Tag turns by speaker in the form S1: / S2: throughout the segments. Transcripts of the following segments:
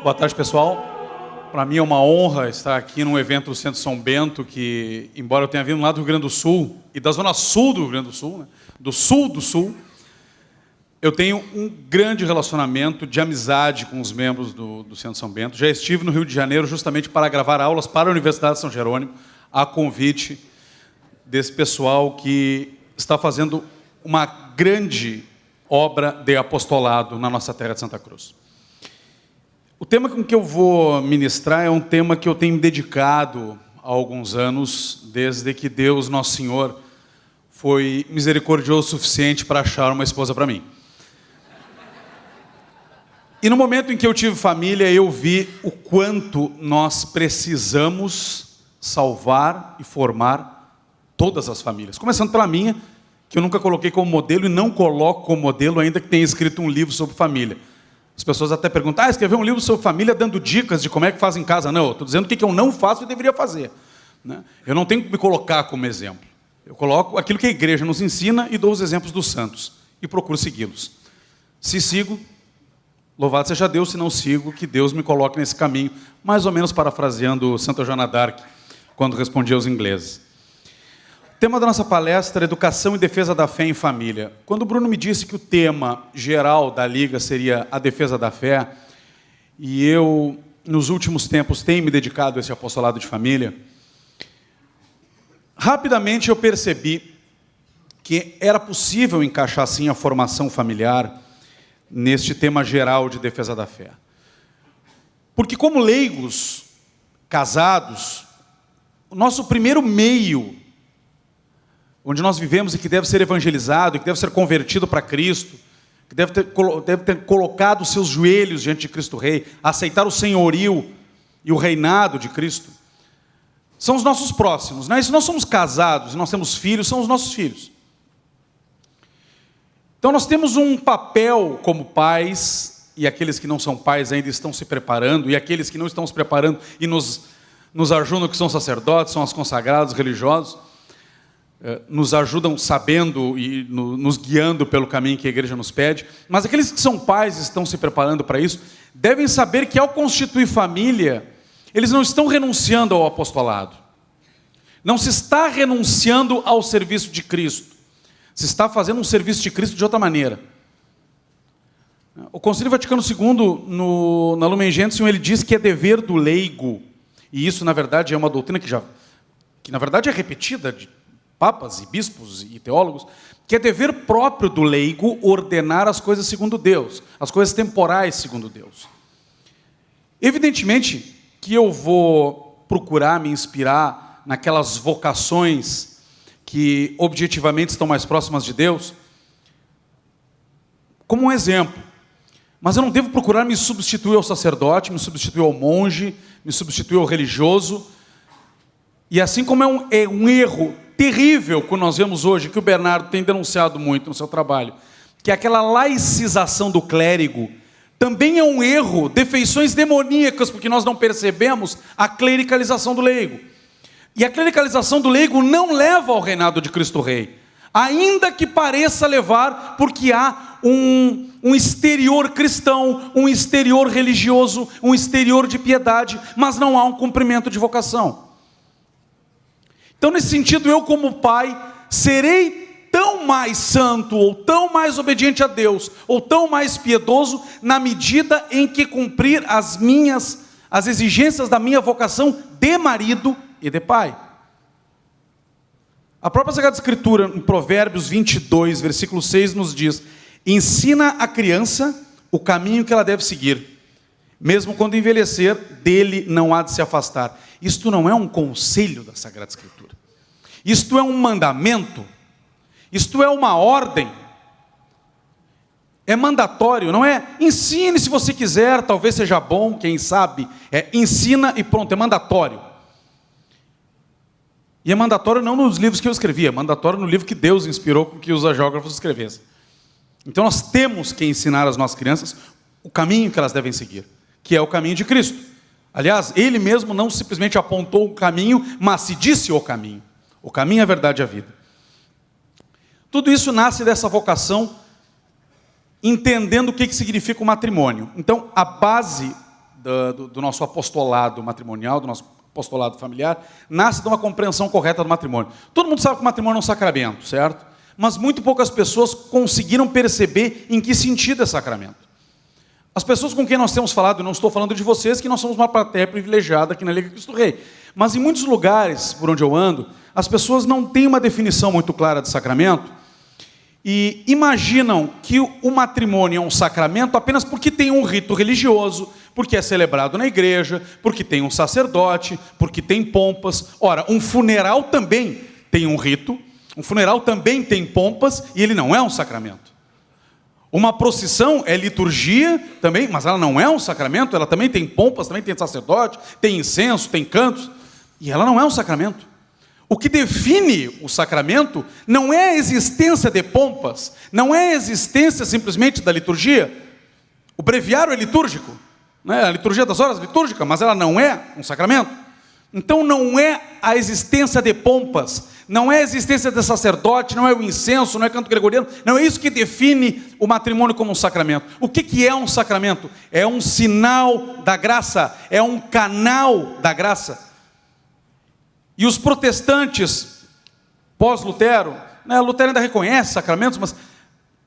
S1: Boa tarde, pessoal. Para mim é uma honra estar aqui num evento do Centro São Bento, que, embora eu tenha vindo lá do Rio Grande do Sul, e da zona sul do Rio Grande do Sul, né? do sul, eu tenho um grande relacionamento de amizade com os membros do Centro São Bento. Já estive no Rio de Janeiro justamente para gravar aulas para a Universidade de São Jerônimo, a convite desse pessoal que está fazendo uma grande obra de apostolado na nossa terra de Santa Cruz. O tema com que eu vou ministrar é um tema que eu tenho me dedicado há alguns anos, desde que Deus, Nosso Senhor, foi misericordioso o suficiente para achar uma esposa para mim. E no momento em que eu tive família, eu vi o quanto nós precisamos salvar e formar todas as famílias. Começando pela minha, que eu nunca coloquei como modelo e não coloco como modelo, ainda que tenha escrito um livro sobre família. As pessoas até perguntam, escreveu um livro sobre família dando dicas de como é que faz em casa. Não, eu estou dizendo o que eu não faço e deveria fazer. Né? Eu não tenho que me colocar como exemplo. Eu coloco aquilo que a igreja nos ensina e dou os exemplos dos santos. E procuro segui-los. Se sigo, louvado seja Deus. Se não sigo, que Deus me coloque nesse caminho. Mais ou menos parafraseando Santa Joana d'Arc, quando respondia aos ingleses. O tema da nossa palestra é Educação e Defesa da Fé em Família. Quando o Bruno me disse que o tema geral da Liga seria a defesa da fé, e eu, nos últimos tempos, tenho me dedicado a esse apostolado de família, rapidamente eu percebi que era possível encaixar, sim, a formação familiar neste tema geral de defesa da fé. Porque, como leigos, casados, o nosso primeiro meio onde nós vivemos e que deve ser evangelizado, e que deve ser convertido para Cristo, que deve ter colocado os seus joelhos diante de Cristo Rei, aceitar o senhorio e o reinado de Cristo, são os nossos próximos. Né? E se nós somos casados e nós temos filhos, são os nossos filhos. Então nós temos um papel como pais, e aqueles que não são pais ainda estão se preparando, e aqueles que não estão se preparando e nos ajudam, que são sacerdotes, são os consagrados religiosos, nos ajudam sabendo e nos guiando pelo caminho que a igreja nos pede, mas aqueles que são pais e estão se preparando para isso, devem saber que ao constituir família, eles não estão renunciando ao apostolado. Não se está renunciando ao serviço de Cristo. Se está fazendo um serviço de Cristo de outra maneira. O Concílio Vaticano II, na Lumen Gentium, ele diz que é dever do leigo, e isso, na verdade, é uma doutrina que na verdade, é repetida de papas e bispos e teólogos, que é dever próprio do leigo ordenar as coisas segundo Deus, as coisas temporais segundo Deus. Evidentemente que eu vou procurar me inspirar naquelas vocações que objetivamente estão mais próximas de Deus, como um exemplo. Mas eu não devo procurar me substituir ao sacerdote, me substituir ao monge, me substituir ao religioso. E assim como é um erro terrível que nós vemos hoje, que o Bernardo tem denunciado muito no seu trabalho, que é aquela laicização do clérigo, também é um erro, de feições demoníacas, porque nós não percebemos a clericalização do leigo. E a clericalização do leigo não leva ao reinado de Cristo Rei, ainda que pareça levar, porque há um exterior cristão, um exterior religioso, um exterior de piedade, mas não há um cumprimento de vocação. Então, nesse sentido, eu como pai, serei tão mais santo, ou tão mais obediente a Deus, ou tão mais piedoso, na medida em que cumprir as exigências da minha vocação de marido e de pai. A própria Sagrada Escritura, em Provérbios 22, versículo 6, nos diz: ensina a criança o caminho que ela deve seguir, mesmo quando envelhecer, dele não há de se afastar. Isto não é um conselho da Sagrada Escritura. Isto é um mandamento. Isto é uma ordem. É mandatório, não é? Ensine se você quiser, talvez seja bom, quem sabe. Ensina e pronto, é mandatório. E é mandatório não nos livros que eu escrevi, é mandatório no livro que Deus inspirou com que os geógrafos escrevessem. Então nós temos que ensinar às nossas crianças o caminho que elas devem seguir, que é o caminho de Cristo. Aliás, ele mesmo não simplesmente apontou o caminho, mas se disse o caminho. O caminho, a verdade e a vida. Tudo isso nasce dessa vocação, entendendo o que significa o matrimônio. Então, a base do nosso apostolado matrimonial, do nosso apostolado familiar, nasce de uma compreensão correta do matrimônio. Todo mundo sabe que o matrimônio é um sacramento, certo? Mas muito poucas pessoas conseguiram perceber em que sentido é sacramento. As pessoas com quem nós temos falado, e não estou falando de vocês, que nós somos uma plateia privilegiada aqui na Liga Cristo Rei, mas em muitos lugares por onde eu ando, as pessoas não têm uma definição muito clara de sacramento e imaginam que o matrimônio é um sacramento apenas porque tem um rito religioso, porque é celebrado na igreja, porque tem um sacerdote, porque tem pompas. Ora, um funeral também tem um rito, um funeral também tem pompas e ele não é um sacramento. Uma procissão é liturgia também, mas ela não é um sacramento, ela também tem pompas, também tem sacerdote, tem incenso, tem cantos, e ela não é um sacramento. O que define o sacramento não é a existência de pompas, não é a existência simplesmente da liturgia. O breviário é litúrgico, né? A liturgia das horas é litúrgica, mas ela não é um sacramento. Então não é a existência de pompas, não é a existência de sacerdote, não é o incenso, não é canto gregoriano, não é isso que define o matrimônio como um sacramento. O que é um sacramento? É um sinal da graça, é um canal da graça. E os protestantes, pós-Lutero, né, Lutero ainda reconhece sacramentos, mas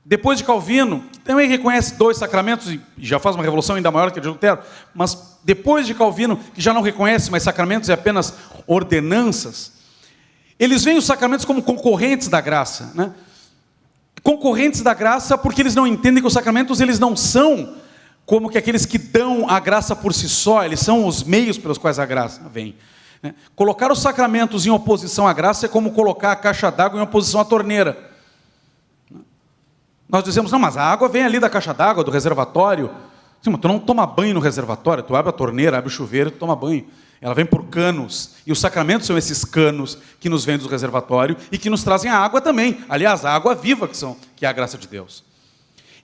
S1: depois de Calvino, que também reconhece 2 sacramentos, e já faz uma revolução ainda maior que a de Lutero, mas depois de Calvino, que já não reconhece mais sacramentos e apenas ordenanças, eles veem os sacramentos como concorrentes da graça, né? Concorrentes da graça porque eles não entendem que os sacramentos eles não são como que aqueles que dão a graça por si só, eles são os meios pelos quais a graça vem. Colocar os sacramentos em oposição à graça é como colocar a caixa d'água em oposição à torneira. Nós dizemos, não, mas a água vem ali da caixa d'água, do reservatório. Sim, mas tu não toma banho no reservatório, tu abre a torneira, abre o chuveiro e tu toma banho. Ela vem por canos, e os sacramentos são esses canos que nos vêm do reservatório e que nos trazem a água também. Aliás, a água viva que é a graça de Deus.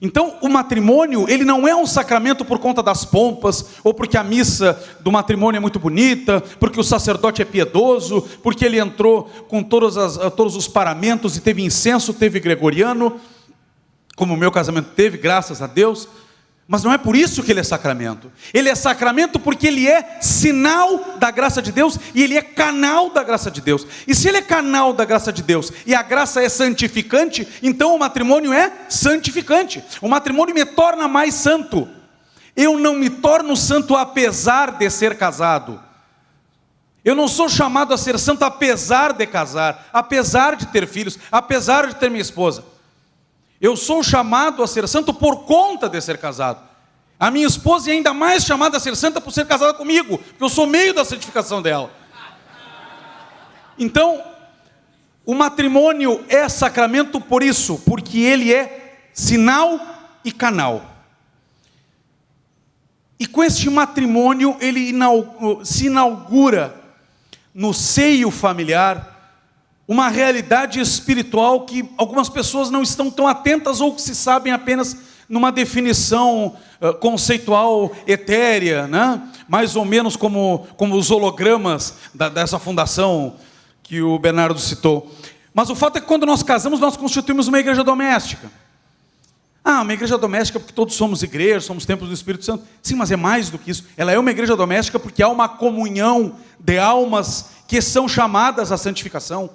S1: Então, o matrimônio, ele não é um sacramento por conta das pompas, ou porque a missa do matrimônio é muito bonita, porque o sacerdote é piedoso, porque ele entrou com todos os paramentos e teve incenso, teve gregoriano, como o meu casamento teve, graças a Deus. Mas não é por isso que ele é sacramento. Ele é sacramento porque ele é sinal da graça de Deus e ele é canal da graça de Deus. E se ele é canal da graça de Deus e a graça é santificante, então o matrimônio é santificante. O matrimônio me torna mais santo. Eu não me torno santo apesar de ser casado. Eu não sou chamado a ser santo apesar de casar, apesar de ter filhos, apesar de ter minha esposa. Eu sou chamado a ser santo por conta de ser casado. A minha esposa é ainda mais chamada a ser santa por ser casada comigo, porque eu sou meio da santificação dela. Então, o matrimônio é sacramento por isso, porque ele é sinal e canal. E com este matrimônio, ele se inaugura no seio familiar uma realidade espiritual que algumas pessoas não estão tão atentas ou que se sabem apenas numa definição conceitual etérea, né? Mais ou menos como os hologramas dessa fundação que o Bernardo citou. Mas o fato é que quando nós casamos, nós constituímos uma igreja doméstica. Uma igreja doméstica porque todos somos igreja, somos templos do Espírito Santo. Sim, mas é mais do que isso. Ela é uma igreja doméstica porque há uma comunhão de almas que são chamadas à santificação.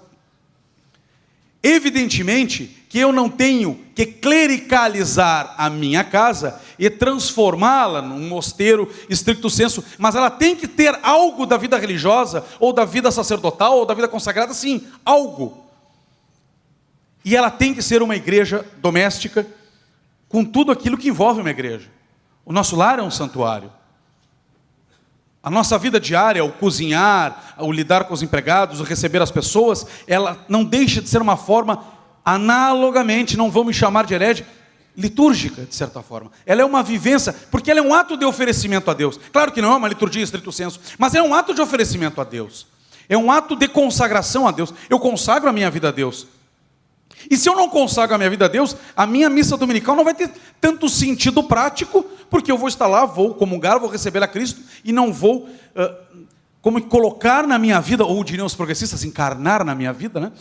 S1: Evidentemente que eu não tenho que clericalizar a minha casa e transformá-la num mosteiro estricto sensu, mas ela tem que ter algo da vida religiosa, ou da vida sacerdotal, ou da vida consagrada, sim, algo. E ela tem que ser uma igreja doméstica, com tudo aquilo que envolve uma igreja. O nosso lar é um santuário. A nossa vida diária, o cozinhar, o lidar com os empregados, o receber as pessoas, ela não deixa de ser uma forma, analogamente, não vamos chamar de herege, litúrgica, de certa forma. Ela é uma vivência, porque ela é um ato de oferecimento a Deus. Claro que não é uma liturgia estrito sensu, mas é um ato de oferecimento a Deus. É um ato de consagração a Deus. Eu consagro a minha vida a Deus. E se eu não consagro a minha vida a Deus, a minha missa dominical não vai ter tanto sentido prático, porque eu vou estar lá, vou comungar, vou receber a Cristo, e não vou como colocar na minha vida, ou diriam os progressistas, encarnar na minha vida, né?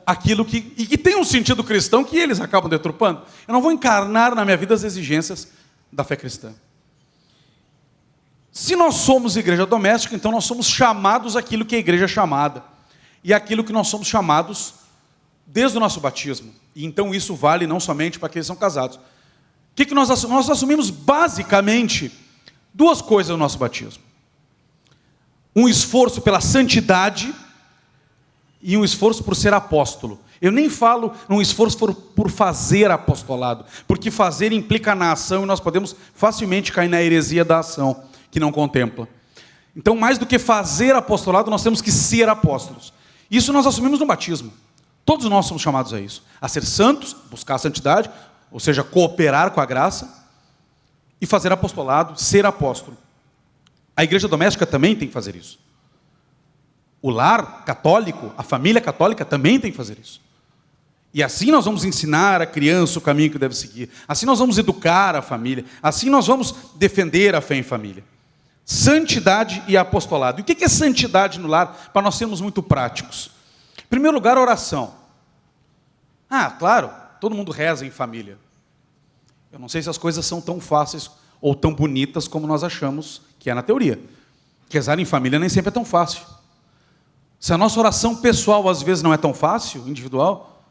S1: Aquilo que tem um sentido cristão que eles acabam deturpando. Eu não vou encarnar na minha vida as exigências da fé cristã. Se nós somos igreja doméstica, então nós somos chamados àquilo que a igreja é chamada. E aquilo que nós somos chamados desde o nosso batismo. E então isso vale não somente para aqueles que são casados. O que nós assumimos? Nós assumimos basicamente duas coisas no nosso batismo. Um esforço pela santidade e um esforço por ser apóstolo. Eu nem falo num esforço por fazer apostolado, porque fazer implica na ação e nós podemos facilmente cair na heresia da ação, que não contempla. Então, mais do que fazer apostolado, nós temos que ser apóstolos. Isso nós assumimos no batismo. Todos nós somos chamados a isso. A ser santos, buscar a santidade, ou seja, cooperar com a graça, e fazer apostolado, ser apóstolo. A igreja doméstica também tem que fazer isso. O lar católico, a família católica também tem que fazer isso. E assim nós vamos ensinar a criança o caminho que deve seguir. Assim nós vamos educar a família. Assim nós vamos defender a fé em família. Santidade e apostolado. E o que é santidade no lar? Para nós sermos muito práticos. Em primeiro lugar, oração. Claro, todo mundo reza em família. Eu não sei se as coisas são tão fáceis ou tão bonitas como nós achamos que é na teoria. Rezar em família nem sempre é tão fácil. Se a nossa oração pessoal às vezes não é tão fácil, individual,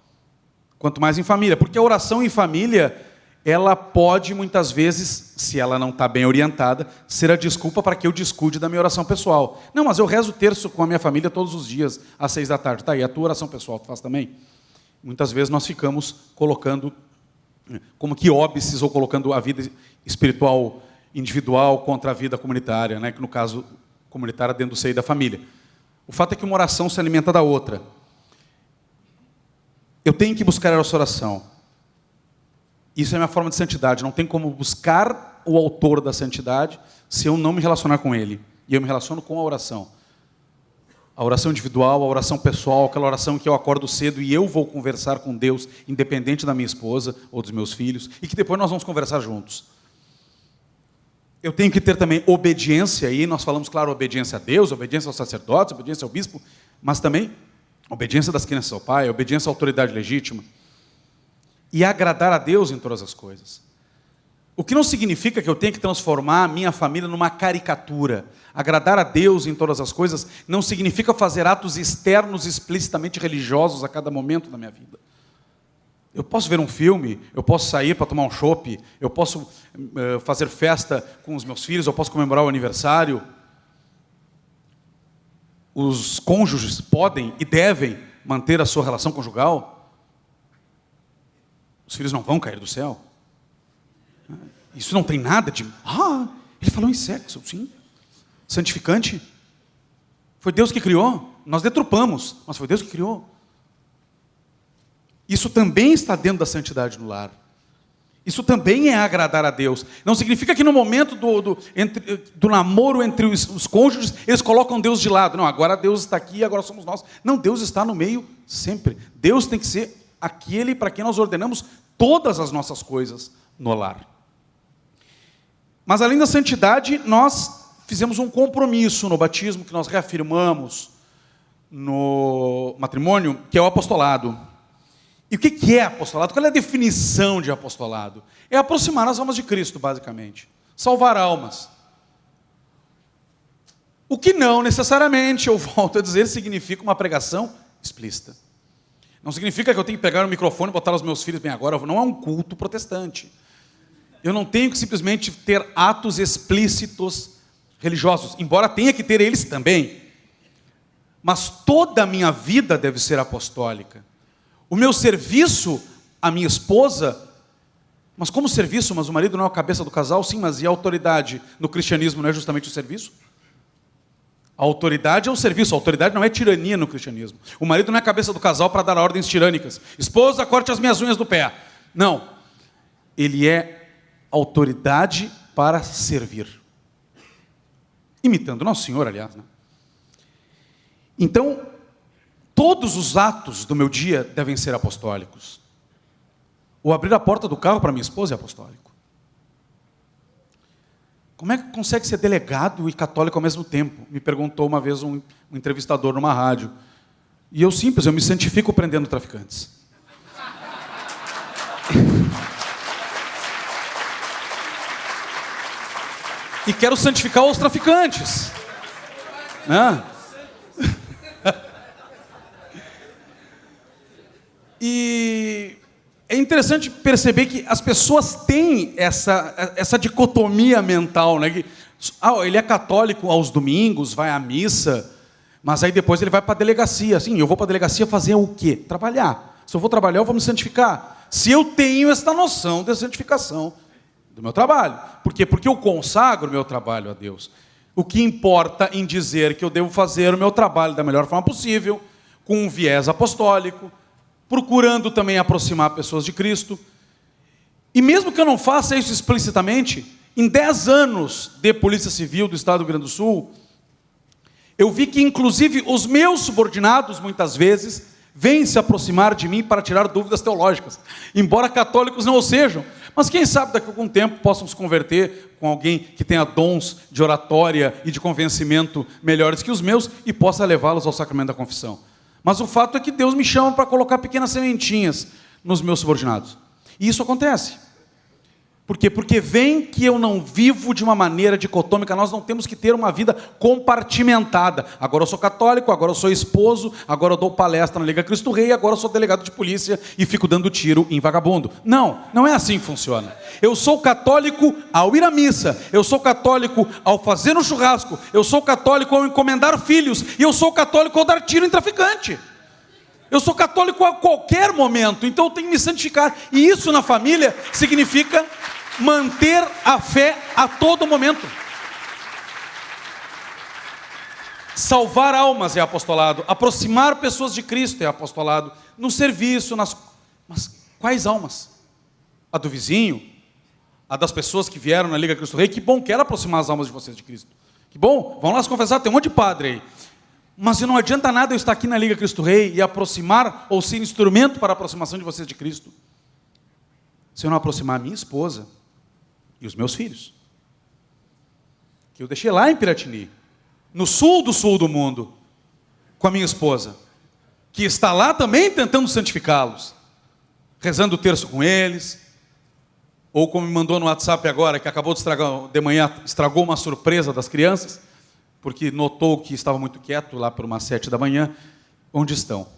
S1: quanto mais em família. Porque a oração em família, ela pode muitas vezes, se ela não está bem orientada, ser a desculpa para que eu descuide da minha oração pessoal. Não, mas eu rezo o terço com a minha família todos os dias, às 6 da tarde. Tá aí, a tua oração pessoal, tu faz também? Muitas vezes nós ficamos colocando como que óbices, ou colocando a vida espiritual individual contra a vida comunitária, né? Que no caso, comunitária dentro do seio da família. O fato é que uma oração se alimenta da outra. Eu tenho que buscar essa oração. Isso é a minha forma de santidade. Não tem como buscar o autor da santidade se eu não me relacionar com ele. E eu me relaciono com a oração. A oração individual, a oração pessoal, aquela oração que eu acordo cedo e eu vou conversar com Deus, independente da minha esposa ou dos meus filhos, e que depois nós vamos conversar juntos. Eu tenho que ter também obediência, e nós falamos, claro, obediência a Deus, obediência aos sacerdotes, obediência ao bispo, mas também obediência das crianças ao pai, obediência à autoridade legítima. E agradar a Deus em todas as coisas. O que não significa que eu tenha que transformar a minha família numa caricatura. Agradar a Deus em todas as coisas não significa fazer atos externos explicitamente religiosos a cada momento da minha vida. Eu posso ver um filme, eu posso sair para tomar um chopp, eu posso fazer festa com os meus filhos, eu posso comemorar o aniversário. Os cônjuges podem e devem manter a sua relação conjugal. Os filhos não vão cair do céu. Isso não tem nada de... ele falou em sexo, sim. Santificante. Foi Deus que criou. Nós deturpamos, mas foi Deus que criou. Isso também está dentro da santidade no lar. Isso também é agradar a Deus. Não significa que no momento do namoro entre os cônjuges, eles colocam Deus de lado. Não, agora Deus está aqui, agora somos nós. Não, Deus está no meio sempre. Deus tem que ser aquele para quem nós ordenamos todas as nossas coisas no lar. Mas além da santidade, nós fizemos um compromisso no batismo, que nós reafirmamos no matrimônio, que é o apostolado. E o que é apostolado? Qual é a definição de apostolado? É aproximar as almas de Cristo, basicamente. Salvar almas. O que não necessariamente, eu volto a dizer, significa uma pregação explícita. Não significa que eu tenho que pegar o microfone e botar os meus filhos bem agora. Não é um culto protestante. Eu não tenho que simplesmente ter atos explícitos religiosos, embora tenha que ter eles também. Mas toda a minha vida deve ser apostólica. O meu serviço à minha esposa, mas como serviço, mas o marido não é a cabeça do casal? Sim, mas e a autoridade no cristianismo não é justamente o serviço? A autoridade é o serviço, a autoridade não é tirania no cristianismo. O marido não é a cabeça do casal para dar ordens tirânicas. Esposa, corte as minhas unhas do pé. Não. Ele é autoridade para servir. Imitando Nosso Senhor, aliás, né? Então, todos os atos do meu dia devem ser apostólicos. O abrir a porta do carro para minha esposa é apostólico. Como é que consegue ser delegado e católico ao mesmo tempo? Me perguntou uma vez um entrevistador numa rádio. E eu me santifico prendendo traficantes. e quero santificar os traficantes, né? E é interessante perceber que as pessoas têm essa dicotomia mental, né? Que, ele é católico aos domingos, vai à missa, mas aí depois ele vai para a delegacia. Sim, eu vou para a delegacia fazer o quê? Trabalhar. Se eu vou trabalhar, eu vou me santificar. Se eu tenho esta noção de santificação do meu trabalho. Por quê? Porque eu consagro o meu trabalho a Deus. O que importa em dizer que eu devo fazer o meu trabalho da melhor forma possível, com um viés apostólico, procurando também aproximar pessoas de Cristo. E mesmo que eu não faça isso explicitamente, em 10 anos de Polícia Civil do Estado do Rio Grande do Sul, eu vi que inclusive os meus subordinados, muitas vezes, vêm se aproximar de mim para tirar dúvidas teológicas, embora católicos não o sejam. Mas quem sabe daqui a algum tempo possam se converter com alguém que tenha dons de oratória e de convencimento melhores que os meus e possa levá-los ao sacramento da confissão. Mas o fato é que Deus me chama para colocar pequenas sementinhas nos meus subordinados. E isso acontece. Por quê? Porque vem que eu não vivo de uma maneira dicotômica, nós não temos que ter uma vida compartimentada. Agora eu sou católico, agora eu sou esposo, agora eu dou palestra na Liga Cristo Rei, agora eu sou delegado de polícia e fico dando tiro em vagabundo. Não, não é assim que funciona. Eu sou católico ao ir à missa, eu sou católico ao fazer um churrasco, eu sou católico ao encomendar filhos, e eu sou católico ao dar tiro em traficante. Eu sou católico a qualquer momento, então eu tenho que me santificar. E isso na família significa manter a fé a todo momento. Salvar almas é apostolado, aproximar pessoas de Cristo é apostolado, no serviço, mas quais almas? A do vizinho? A das pessoas que vieram na Liga Cristo Rei? Que bom, quero aproximar as almas de vocês de Cristo. Que bom, vão lá se confessar, tem um monte de padre aí. Mas não adianta nada eu estar aqui na Liga Cristo Rei e aproximar, ou ser instrumento para a aproximação de vocês de Cristo, se eu não aproximar a minha esposa e os meus filhos, que eu deixei lá em Piratini, no sul do mundo, com a minha esposa, que está lá também tentando santificá-los, rezando o terço com eles, ou como me mandou no WhatsApp agora, que acabou de manhã, estragou uma surpresa das crianças, porque notou que estava muito quieto lá por umas 7 da manhã, onde estão?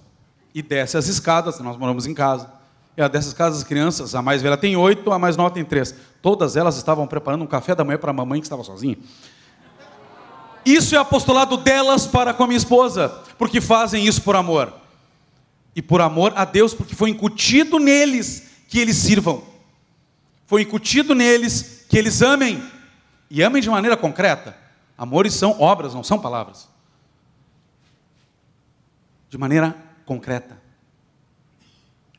S1: E desce as escadas, nós moramos em casa, e dessas casas as crianças, a mais velha tem 8, a mais nova tem 3. Todas elas estavam preparando um café da manhã para a mamãe que estava sozinha. Isso é apostolado delas para com a minha esposa, porque fazem isso por amor. E por amor a Deus, porque foi incutido neles que eles sirvam. Foi incutido neles que eles amem, e amem de maneira concreta. Amores são obras, não são palavras. De maneira concreta.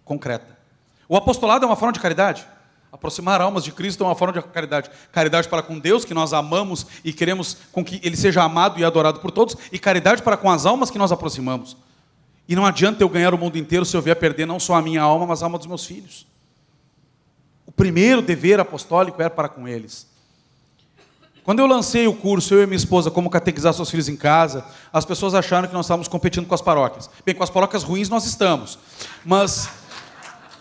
S1: Concreta. O apostolado é uma forma de caridade. Aproximar almas de Cristo é uma forma de caridade. Caridade para com Deus, que nós amamos e queremos com que Ele seja amado e adorado por todos. E caridade para com as almas que nós aproximamos. E não adianta eu ganhar o mundo inteiro se eu vier perder não só a minha alma, mas a alma dos meus filhos. O primeiro dever apostólico é para com eles. Quando eu lancei o curso, eu e minha esposa, como catequizar seus filhos em casa, as pessoas acharam que nós estávamos competindo com as paróquias. Bem, com as paróquias ruins nós estamos, mas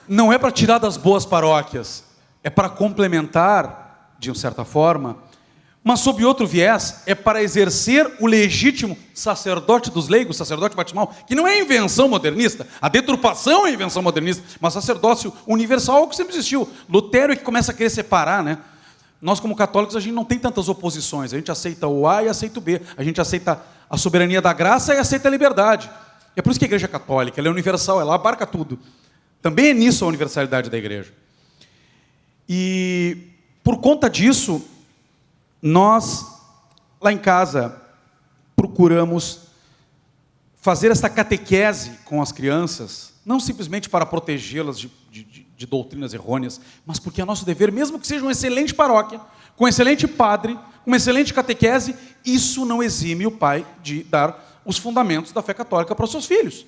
S1: não é para tirar das boas paróquias, é para complementar, de uma certa forma, mas sob outro viés, é para exercer o legítimo sacerdote dos leigos, sacerdote batismal, que não é invenção modernista, a deturpação é invenção modernista, mas sacerdócio universal é o que sempre existiu. Lutero é que começa a querer separar, né? Nós, como católicos, a gente não tem tantas oposições. A gente aceita o A e aceita o B. A gente aceita a soberania da graça e aceita a liberdade. É por isso que a igreja é católica, ela é universal, ela abarca tudo. Também é nisso a universalidade da igreja. E, por conta disso, nós, lá em casa, procuramos fazer essa catequese com as crianças, não simplesmente para protegê-las de doutrinas errôneas, mas porque é nosso dever, mesmo que seja uma excelente paróquia, com um excelente padre, com uma excelente catequese, isso não exime o pai de dar os fundamentos da fé católica para os seus filhos.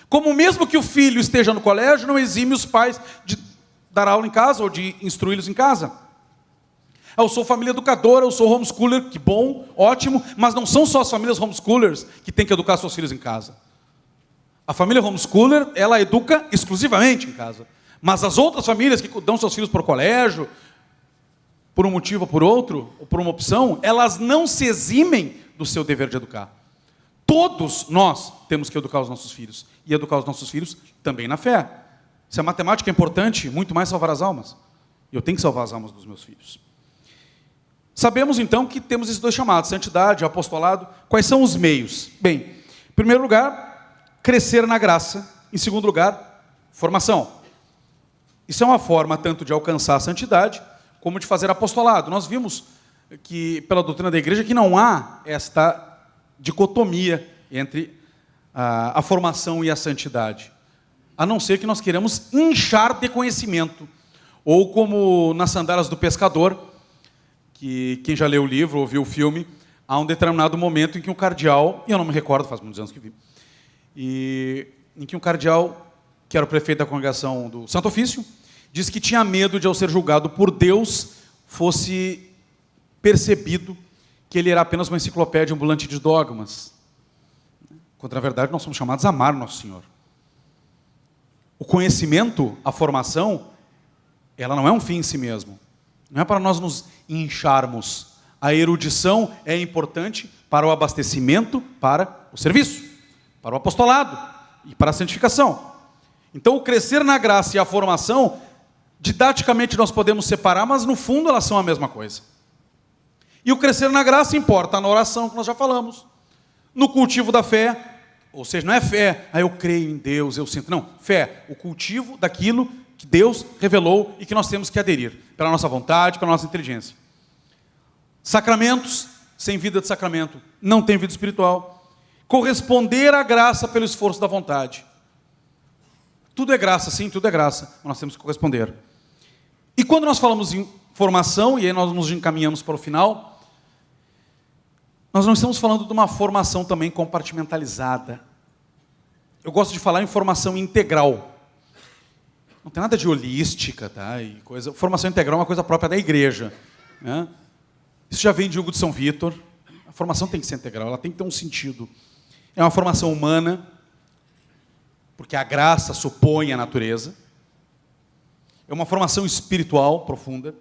S1: Como mesmo que o filho esteja no colégio, não exime os pais de dar aula em casa ou de instruí-los em casa. Eu sou família educadora, eu sou homeschooler, que bom, ótimo, mas não são só as famílias homeschoolers que têm que educar seus filhos em casa. A família homeschooler, ela educa exclusivamente em casa. Mas as outras famílias que dão seus filhos para o colégio, por um motivo ou por outro, ou por uma opção, elas não se eximem do seu dever de educar. Todos nós temos que educar os nossos filhos. E educar os nossos filhos também na fé. Se a matemática é importante, muito mais salvar as almas. Eu tenho que salvar as almas dos meus filhos. Sabemos, então, que temos esses dois chamados, santidade e apostolado. Quais são os meios? Bem, em primeiro lugar, crescer na graça. Em segundo lugar, formação. Isso é uma forma tanto de alcançar a santidade, como de fazer apostolado. Nós vimos que, pela doutrina da igreja, que não há esta dicotomia entre a formação e a santidade. A não ser que nós queiramos inchar de conhecimento. Ou como nas sandálias do pescador, que quem já leu o livro ou viu o filme, há um determinado momento em que um cardeal, e eu não me recordo, faz muitos anos que vi, e em que um cardeal, que era o prefeito da congregação do Santo Ofício, disse que tinha medo de, ao ser julgado por Deus, fosse percebido que ele era apenas uma enciclopédia ambulante de dogmas. Quando, na verdade, nós somos chamados a amar Nosso Senhor. O conhecimento, a formação, ela não é um fim em si mesmo. Não é para nós nos incharmos. A erudição é importante para o abastecimento, para o serviço, para o apostolado e para a santificação. Então, o crescer na graça e a formação, didaticamente nós podemos separar, mas no fundo elas são a mesma coisa. E o crescer na graça importa na oração, que nós já falamos, no cultivo da fé, ou seja, não é fé, eu creio em Deus, eu sinto. Não, fé, o cultivo daquilo que Deus revelou e que nós temos que aderir, pela nossa vontade, pela nossa inteligência. Sacramentos, sem vida de sacramento, não tem vida espiritual. Corresponder à graça pelo esforço da vontade. Tudo é graça, sim, tudo é graça, mas nós temos que corresponder. E quando nós falamos em formação, e aí nós nos encaminhamos para o final, nós não estamos falando de uma formação também compartimentalizada. Eu gosto de falar em formação integral. Não tem nada de holística, tá? E coisa. Formação integral é uma coisa própria da igreja, né? Isso já vem de Hugo de São Vítor. A formação tem que ser integral, ela tem que ter um sentido. É uma formação humana, porque a graça supõe a natureza. É uma formação espiritual profunda.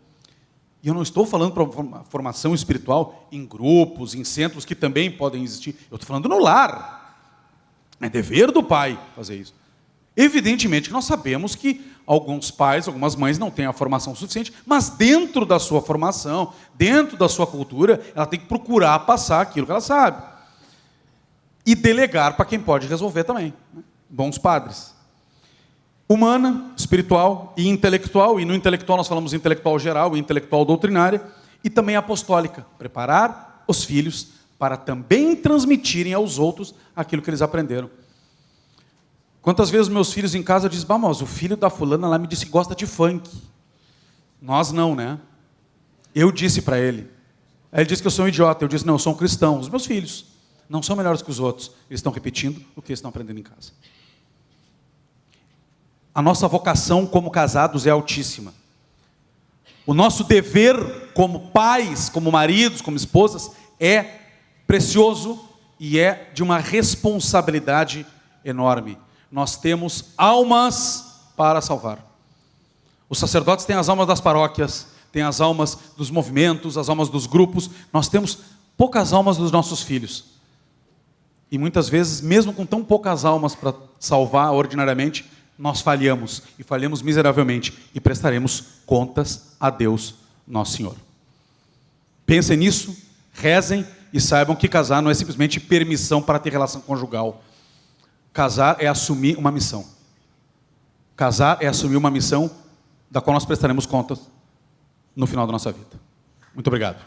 S1: E eu não estou falando para uma formação espiritual em grupos, em centros que também podem existir. Eu estou falando no lar. É dever do pai fazer isso. Evidentemente que nós sabemos que alguns pais, algumas mães não têm a formação suficiente, mas dentro da sua formação, dentro da sua cultura, ela tem que procurar passar aquilo que ela sabe. E delegar para quem pode resolver também. Bons padres. Humana, espiritual e intelectual, e no intelectual nós falamos intelectual geral e intelectual doutrinária, e também apostólica, preparar os filhos para também transmitirem aos outros aquilo que eles aprenderam. Quantas vezes meus filhos em casa dizem, mas o filho da fulana lá me disse que gosta de funk. Nós não, né? Eu disse para ele. Aí ele disse que eu sou um idiota, eu disse, não, eu sou um cristão. Os meus filhos não são melhores que os outros, eles estão repetindo o que eles estão aprendendo em casa. A nossa vocação como casados é altíssima. O nosso dever como pais, como maridos, como esposas, é precioso e é de uma responsabilidade enorme. Nós temos almas para salvar. Os sacerdotes têm as almas das paróquias, têm as almas dos movimentos, as almas dos grupos. Nós temos poucas almas dos nossos filhos. E muitas vezes, mesmo com tão poucas almas para salvar ordinariamente, nós falhamos, e falhamos miseravelmente, e prestaremos contas a Deus, nosso Senhor. Pensem nisso, rezem, e saibam que casar não é simplesmente permissão para ter relação conjugal. Casar é assumir uma missão. Casar é assumir uma missão da qual nós prestaremos contas no final da nossa vida. Muito obrigado.